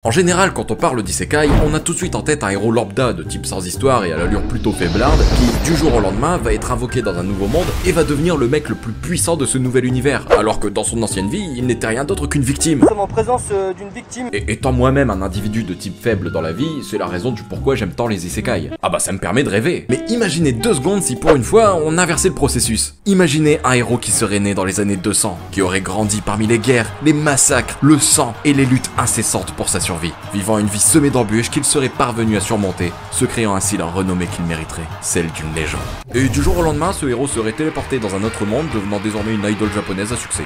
En général, quand on parle d'isekai, on a tout de suite en tête un héros lambda de type sans histoire et à l'allure plutôt faiblarde, qui, du jour au lendemain, va être invoqué dans un nouveau monde et va devenir le mec le plus puissant de ce nouvel univers, alors que dans son ancienne vie, il n'était rien d'autre qu'une victime. Nous sommes en présence d'une victime. Et étant moi-même un individu de type faible dans la vie, c'est la raison du pourquoi j'aime tant les isekai. Ah bah ça me permet de rêver. Mais imaginez 2 secondes si pour une fois, on inversait le processus. Imaginez un héros qui serait né dans les années 200, qui aurait grandi parmi les guerres, les massacres, le sang et les luttes incessantes pour sa survie, vivant une vie semée d'embûches qu'il serait parvenu à surmonter, se créant ainsi la renommée qu'il mériterait, celle d'une légende. Et du jour au lendemain, ce héros serait téléporté dans un autre monde, devenant désormais une idole japonaise à succès.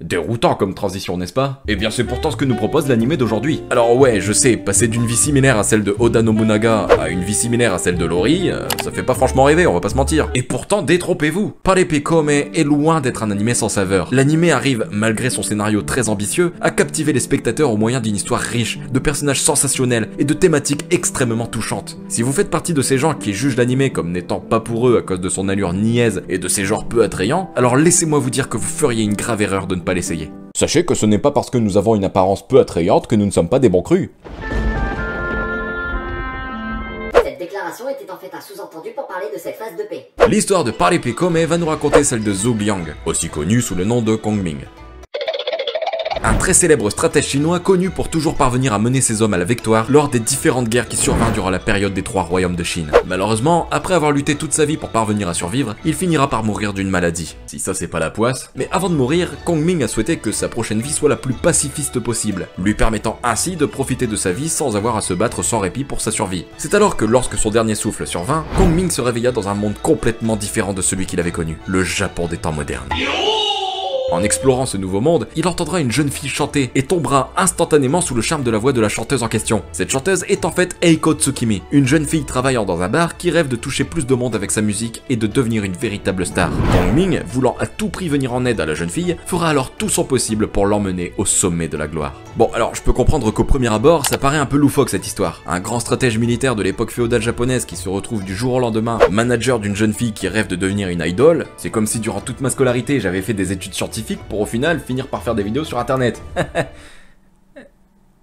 Déroutant comme transition, n'est-ce pas? Eh bien c'est pourtant ce que nous propose l'anime d'aujourd'hui. Alors ouais, je sais, passer d'une vie similaire à celle de Oda Nobunaga à une vie similaire à celle de Lori, ça fait pas franchement rêver, on va pas se mentir. Et pourtant, détrompez-vous, Parepé Kome est loin d'être un anime sans saveur. L'anime arrive, malgré son scénario très ambitieux, à captiver les spectateurs au moyen d'une histoire riche, de personnages sensationnels et de thématiques extrêmement touchantes. Si vous faites partie de ces gens qui jugent l'anime comme n'étant pas pour eux à cause de son allure niaise et de ses genres peu attrayants, alors laissez-moi vous dire que vous feriez une grave erreur de ne pas l'essayer. Sachez que ce n'est pas parce que nous avons une apparence peu attrayante que nous ne sommes pas des bons crus. Cette déclaration était en fait un sous-entendu pour parler de cette phase de paix. L'histoire de Parepé Kome va nous raconter celle de Zhou Liang, aussi connu sous le nom de Kongming. Un très célèbre stratège chinois connu pour toujours parvenir à mener ses hommes à la victoire lors des différentes guerres qui survinrent durant la période des 3 royaumes de Chine. Malheureusement, après avoir lutté toute sa vie pour parvenir à survivre, il finira par mourir d'une maladie. Si ça c'est pas la poisse. Mais avant de mourir, Kongming a souhaité que sa prochaine vie soit la plus pacifiste possible, lui permettant ainsi de profiter de sa vie sans avoir à se battre sans répit pour sa survie. C'est alors que lorsque son dernier souffle survint, Kongming se réveilla dans un monde complètement différent de celui qu'il avait connu, le Japon des temps modernes. En explorant ce nouveau monde, il entendra une jeune fille chanter et tombera instantanément sous le charme de la voix de la chanteuse en question. Cette chanteuse est en fait Eiko Tsukimi, une jeune fille travaillant dans un bar qui rêve de toucher plus de monde avec sa musique et de devenir une véritable star. Kongming, voulant à tout prix venir en aide à la jeune fille, fera alors tout son possible pour l'emmener au sommet de la gloire. Bon, alors je peux comprendre qu'au premier abord, ça paraît un peu loufoque cette histoire. Un grand stratège militaire de l'époque féodale japonaise qui se retrouve du jour au lendemain manager d'une jeune fille qui rêve de devenir une idole, c'est comme si durant toute ma scolarité j'avais fait des études scientifiques pour au final finir par faire des vidéos sur internet.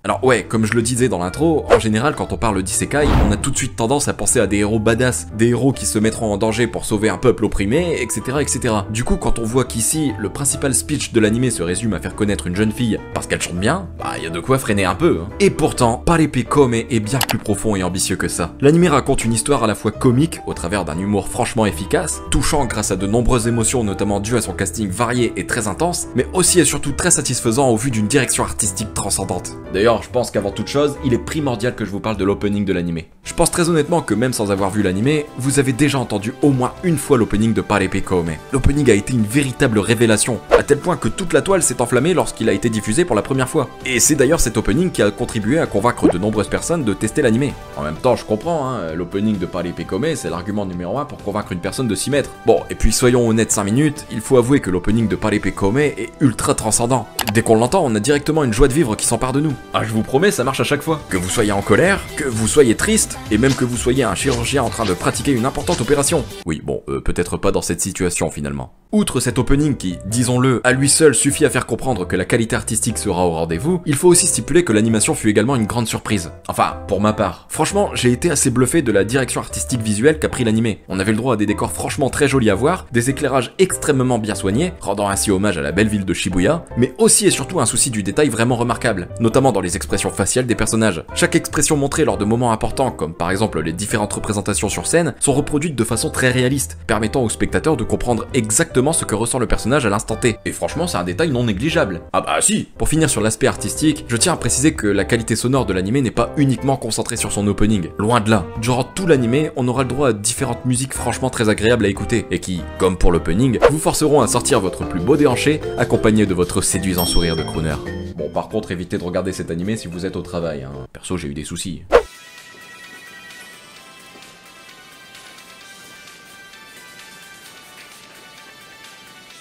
Alors ouais, comme je le disais dans l'intro, en général quand on parle d'isekai, on a tout de suite tendance à penser à des héros badass, des héros qui se mettront en danger pour sauver un peuple opprimé, etc. etc. Du coup, quand on voit qu'ici, le principal speech de l'anime se résume à faire connaître une jeune fille parce qu'elle chante bien, bah y a de quoi freiner un peu. Hein. Et pourtant, Parepé Kome est bien plus profond et ambitieux que ça. L'anime raconte une histoire à la fois comique, au travers d'un humour franchement efficace, touchant grâce à de nombreuses émotions notamment dues à son casting varié et très intense, mais aussi et surtout très satisfaisant au vu d'une direction artistique transcendante. D'ailleurs, je pense qu'avant toute chose, il est primordial que je vous parle de l'opening de l'anime. Je pense très honnêtement que même sans avoir vu l'anime, vous avez déjà entendu au moins une fois l'opening de Parepé Kome. L'opening a été une véritable révélation, à tel point que toute la toile s'est enflammée lorsqu'il a été diffusé pour la première fois. Et c'est d'ailleurs cet opening qui a contribué à convaincre de nombreuses personnes de tester l'anime. En même temps, je comprends, hein, l'opening de Parepé Kome, c'est l'argument numéro 1 pour convaincre une personne de s'y mettre. Bon, et puis soyons honnêtes 5 minutes, il faut avouer que l'opening de Parepé Kome est ultra transcendant. Dès qu'on l'entend, on a directement une joie de vivre qui s'empare de nous. Ah, je vous promets, ça marche à chaque fois. Que vous soyez en colère, que vous soyez triste, et même que vous soyez un chirurgien en train de pratiquer une importante opération. Oui, bon, peut-être pas dans cette situation finalement. Outre cet opening qui, disons-le, à lui seul suffit à faire comprendre que la qualité artistique sera au rendez-vous, il faut aussi stipuler que l'animation fut également une grande surprise. Enfin, pour ma part. Franchement, j'ai été assez bluffé de la direction artistique visuelle qu'a pris l'anime. On avait le droit à des décors franchement très jolis à voir, des éclairages extrêmement bien soignés, rendant ainsi hommage à la belle ville de Shibuya, mais aussi et surtout un souci du détail vraiment remarquable, notamment dans les expressions faciales des personnages. Chaque expression montrée lors de moments importants, comme par exemple les différentes représentations sur scène, sont reproduites de façon très réaliste, permettant aux spectateurs de comprendre exactement ce que ressent le personnage à l'instant T. Et franchement, c'est un détail non négligeable. Ah bah si. Pour finir sur l'aspect artistique, je tiens à préciser que la qualité sonore de l'anime n'est pas uniquement concentrée sur son opening. Loin de là. Durant tout l'anime, on aura le droit à différentes musiques franchement très agréables à écouter, et qui, comme pour l'opening, vous forceront à sortir votre plus beau déhanché, accompagné de votre séduisant sourire de crooner. Bon, par contre, évitez de regarder cet anime si vous êtes au travail, hein. Perso, j'ai eu des soucis.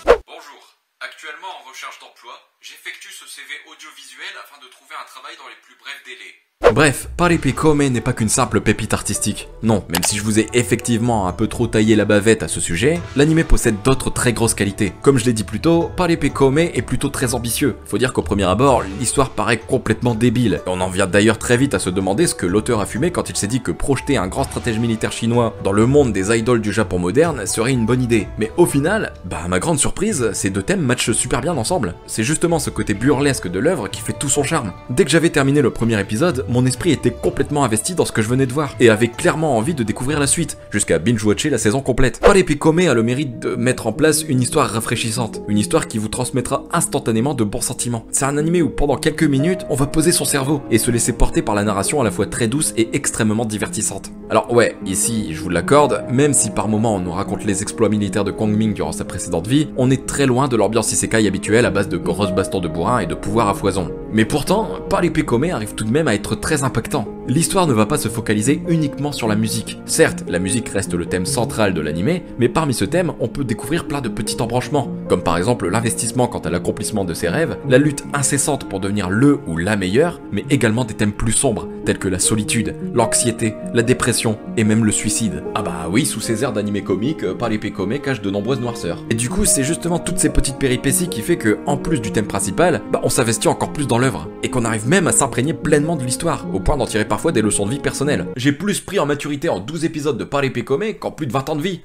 Bonjour, actuellement en recherche d'emploi, j'effectue ce CV audiovisuel afin de trouver un travail dans les plus brefs délais. Bref, Pare Come n'est pas qu'une simple pépite artistique. Non, même si je vous ai effectivement un peu trop taillé la bavette à ce sujet, l'anime possède d'autres très grosses qualités. Comme je l'ai dit plus tôt, Pare Come est plutôt très ambitieux. Faut dire qu'au premier abord, l'histoire paraît complètement débile. Et on en vient d'ailleurs très vite à se demander ce que l'auteur a fumé quand il s'est dit que projeter un grand stratège militaire chinois dans le monde des idoles du Japon moderne serait une bonne idée. Mais au final, à ma grande surprise, ces deux thèmes matchent super bien ensemble. C'est justement ce côté burlesque de l'œuvre qui fait tout son charme. Dès que j'avais terminé le premier épisode, mon esprit était complètement investi dans ce que je venais de voir, et avait clairement envie de découvrir la suite, jusqu'à binge-watcher la saison complète. Pare Come a le mérite de mettre en place une histoire rafraîchissante, une histoire qui vous transmettra instantanément de bons sentiments. C'est un animé où pendant quelques minutes, on va poser son cerveau, et se laisser porter par la narration à la fois très douce et extrêmement divertissante. Alors ouais, ici, je vous l'accorde, même si par moments on nous raconte les exploits militaires de Kong Ming durant sa précédente vie, on est très loin de l'ambiance isekai habituelle à base de grosses bastons de bourrin et de pouvoirs à foison. Mais pourtant, Pare Come arrive tout de même à être très impactant. L'histoire ne va pas se focaliser uniquement sur la musique. Certes, la musique reste le thème central de l'anime, mais parmi ce thème, on peut découvrir plein de petits embranchements, comme par exemple l'investissement quant à l'accomplissement de ses rêves, la lutte incessante pour devenir le ou la meilleure, mais également des thèmes plus sombres, tels que la solitude, l'anxiété, la dépression et même le suicide. Ah bah oui, sous ces airs d'anime comique, Pare Come cache de nombreuses noirceurs. Et du coup, c'est justement toutes ces petites péripéties qui fait que, en plus du thème principal, on s'investit encore plus dans l'œuvre, et qu'on arrive même à s'imprégner pleinement de l'histoire, au point d'en tirer parfois des leçons de vie personnelles. J'ai plus pris en maturité en 12 épisodes de Pare Come qu'en plus de 20 ans de vie.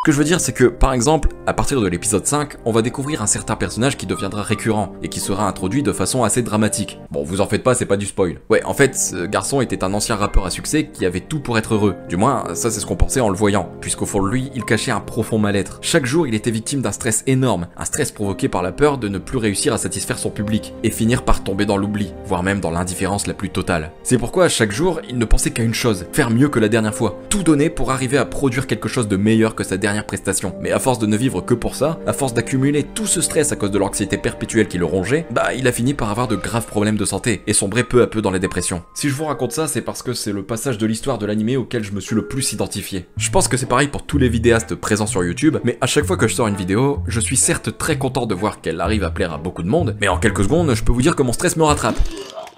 Ce que je veux dire, c'est que, par exemple, à partir de l'épisode 5, on va découvrir un certain personnage qui deviendra récurrent, et qui sera introduit de façon assez dramatique. Bon, vous en faites pas, c'est pas du spoil. Ouais, en fait, ce garçon était un ancien rappeur à succès qui avait tout pour être heureux. Du moins, ça c'est ce qu'on pensait en le voyant, puisqu'au fond de lui, il cachait un profond mal-être. Chaque jour, il était victime d'un stress énorme, un stress provoqué par la peur de ne plus réussir à satisfaire son public, et finir par tomber dans l'oubli, voire même dans l'indifférence la plus totale. C'est pourquoi, chaque jour, il ne pensait qu'à une chose, faire mieux que la dernière fois. Tout donner pour arriver à produire quelque chose de meilleur que sa dernière prestation. Mais à force de ne vivre que pour ça, à force d'accumuler tout ce stress à cause de l'anxiété perpétuelle qui le rongeait, il a fini par avoir de graves problèmes de santé et sombrer peu à peu dans la dépression. Si je vous raconte ça, c'est parce que c'est le passage de l'histoire de l'anime auquel je me suis le plus identifié. Je pense que c'est pareil pour tous les vidéastes présents sur YouTube, mais à chaque fois que je sors une vidéo, je suis certes très content de voir qu'elle arrive à plaire à beaucoup de monde, mais en quelques secondes, je peux vous dire que mon stress me rattrape.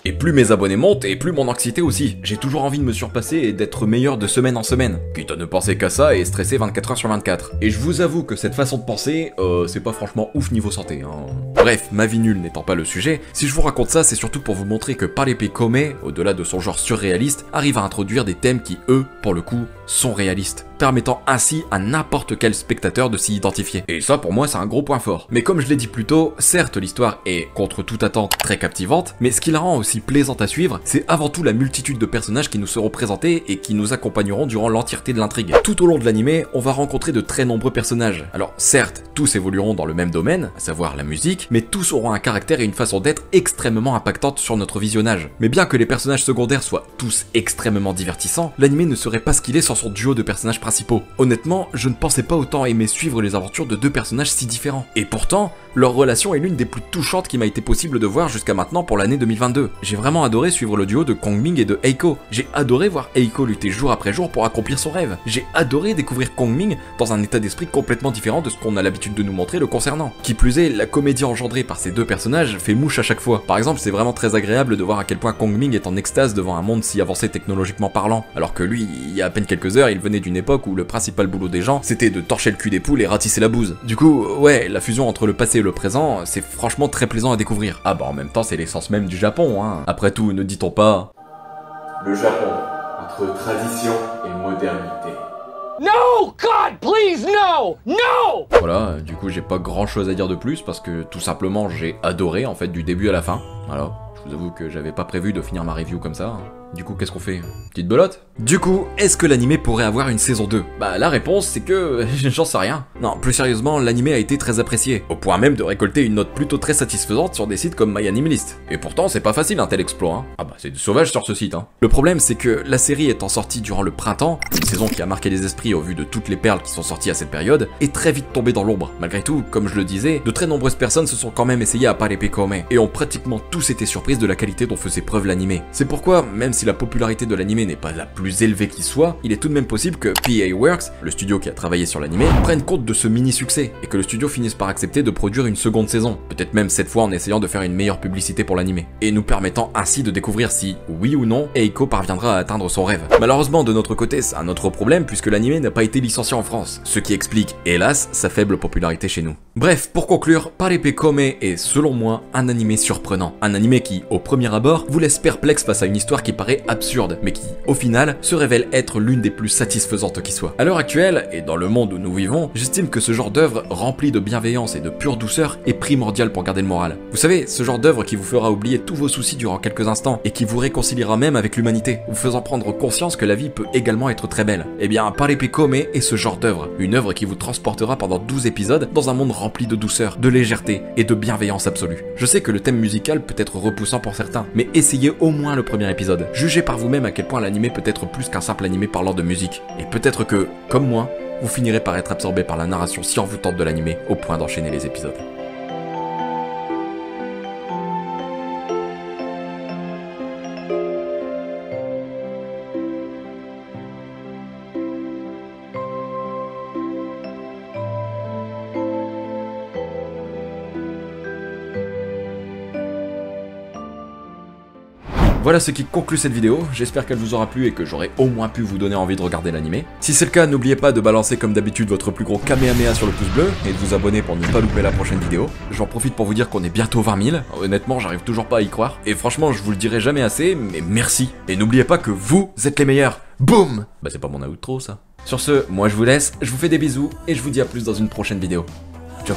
Et plus mes abonnés montent, et plus mon anxiété aussi. J'ai toujours envie de me surpasser et d'être meilleur de semaine en semaine. Quitte à ne penser qu'à ça et stresser 24 heures sur 24. Et je vous avoue que cette façon de penser, c'est pas franchement ouf niveau santé, hein. Bref, ma vie nulle n'étant pas le sujet, si je vous raconte ça, c'est surtout pour vous montrer que Pare Come, au-delà de son genre surréaliste, arrive à introduire des thèmes qui, eux, pour le coup, sont réalistes, permettant ainsi à n'importe quel spectateur de s'y identifier. Et ça, pour moi, c'est un gros point fort. Mais comme je l'ai dit plus tôt, certes, l'histoire est, contre toute attente, très captivante, mais ce qui la rend aussi plaisante à suivre, c'est avant tout la multitude de personnages qui nous seront présentés et qui nous accompagneront durant l'entièreté de l'intrigue. Tout au long de l'anime, on va rencontrer de très nombreux personnages. Alors, certes, tous évolueront dans le même domaine, à savoir la musique, mais tous auront un caractère et une façon d'être extrêmement impactantes sur notre visionnage. Mais bien que les personnages secondaires soient tous extrêmement divertissants, l'anime ne serait pas ce qu'il est sans son duo de personnages principaux. Honnêtement, je ne pensais pas autant aimer suivre les aventures de deux personnages si différents. Et pourtant, leur relation est l'une des plus touchantes qui m'a été possible de voir jusqu'à maintenant pour l'année 2022. J'ai vraiment adoré suivre le duo de Kong Ming et de Eiko. J'ai adoré voir Eiko lutter jour après jour pour accomplir son rêve. J'ai adoré découvrir Kong Ming dans un état d'esprit complètement différent de ce qu'on a l'habitude de nous montrer le concernant. Qui plus est, la comédie engendrée par ces deux personnages fait mouche à chaque fois. Par exemple, c'est vraiment très agréable de voir à quel point Kong Ming est en extase devant un monde si avancé technologiquement parlant, alors que lui, il y a à peine quelques heures, il venait d'une époque où le principal boulot des gens, c'était de torcher le cul des poules et ratisser la bouse. Du coup, ouais, la fusion entre le passé et le présent, c'est franchement très plaisant à découvrir. Ah bah en même temps, c'est l'essence même du Japon, hein. Après tout, ne dit-on pas... Le Japon, entre tradition et modernité. No, God, please, no, no. Voilà, du coup j'ai pas grand chose à dire de plus parce que tout simplement j'ai adoré en fait du début à la fin. Voilà, je vous avoue que j'avais pas prévu de finir ma review comme ça. Du coup, qu'est-ce qu'on fait? Petite belote? Du coup, est-ce que l'anime pourrait avoir une saison 2? Bah la réponse c'est que j'en sais rien. Non, plus sérieusement, l'anime a été très apprécié, au point même de récolter une note plutôt très satisfaisante sur des sites comme MyAnimeList. Et pourtant, c'est pas facile un tel exploit, hein. Ah bah c'est du sauvage sur ce site, hein. Le problème c'est que la série étant sortie durant le printemps, une saison qui a marqué les esprits au vu de toutes les perles qui sont sorties à cette période, est très vite tombée dans l'ombre. Malgré tout, comme je le disais, de très nombreuses personnes se sont quand même essayées à Pare Come, et ont pratiquement tous été surprises de la qualité dont faisait preuve l'anime. C'est pourquoi, même si la popularité de l'anime n'est pas la plus élevée qui soit, il est tout de même possible que PA Works, le studio qui a travaillé sur l'anime, prenne compte de ce mini-succès, et que le studio finisse par accepter de produire une seconde saison, peut-être même cette fois en essayant de faire une meilleure publicité pour l'anime, et nous permettant ainsi de découvrir si, oui ou non, Eiko parviendra à atteindre son rêve. Malheureusement, de notre côté, c'est un autre problème puisque l'anime n'a pas été licencié en France, ce qui explique, hélas, sa faible popularité chez nous. Bref, pour conclure, Parepe Kome est, selon moi, un anime surprenant. Un anime qui, au premier abord, vous laisse perplexe face à une histoire qui paraît absurde, mais qui, au final, se révèle être l'une des plus satisfaisantes qui soit. À l'heure actuelle, et dans le monde où nous vivons, j'estime que ce genre d'œuvre, rempli de bienveillance et de pure douceur, est primordial pour garder le moral. Vous savez, ce genre d'œuvre qui vous fera oublier tous vos soucis durant quelques instants, et qui vous réconciliera même avec l'humanité, vous faisant prendre conscience que la vie peut également être très belle. Eh bien, Parepe Kome est ce genre d'œuvre, une œuvre qui vous transportera pendant 12 épisodes dans un monde rempli de douceur, de légèreté et de bienveillance absolue. Je sais que le thème musical peut être repoussant pour certains, mais essayez au moins le premier épisode. Jugez par vous-même à quel point l'anime peut être plus qu'un simple anime parlant de musique. Et peut-être que, comme moi, vous finirez par être absorbé par la narration si envoûtante de l'anime au point d'enchaîner les épisodes. Voilà ce qui conclut cette vidéo, j'espère qu'elle vous aura plu et que j'aurai au moins pu vous donner envie de regarder l'anime. Si c'est le cas, n'oubliez pas de balancer comme d'habitude votre plus gros Kamehameha sur le pouce bleu et de vous abonner pour ne pas louper la prochaine vidéo. J'en profite pour vous dire qu'on est bientôt 20 000, honnêtement j'arrive toujours pas à y croire. Et franchement je vous le dirai jamais assez, mais merci. Et n'oubliez pas que vous êtes les meilleurs. Boum! Bah c'est pas mon outro ça. Sur ce, moi je vous laisse, je vous fais des bisous et je vous dis à plus dans une prochaine vidéo. Ciao.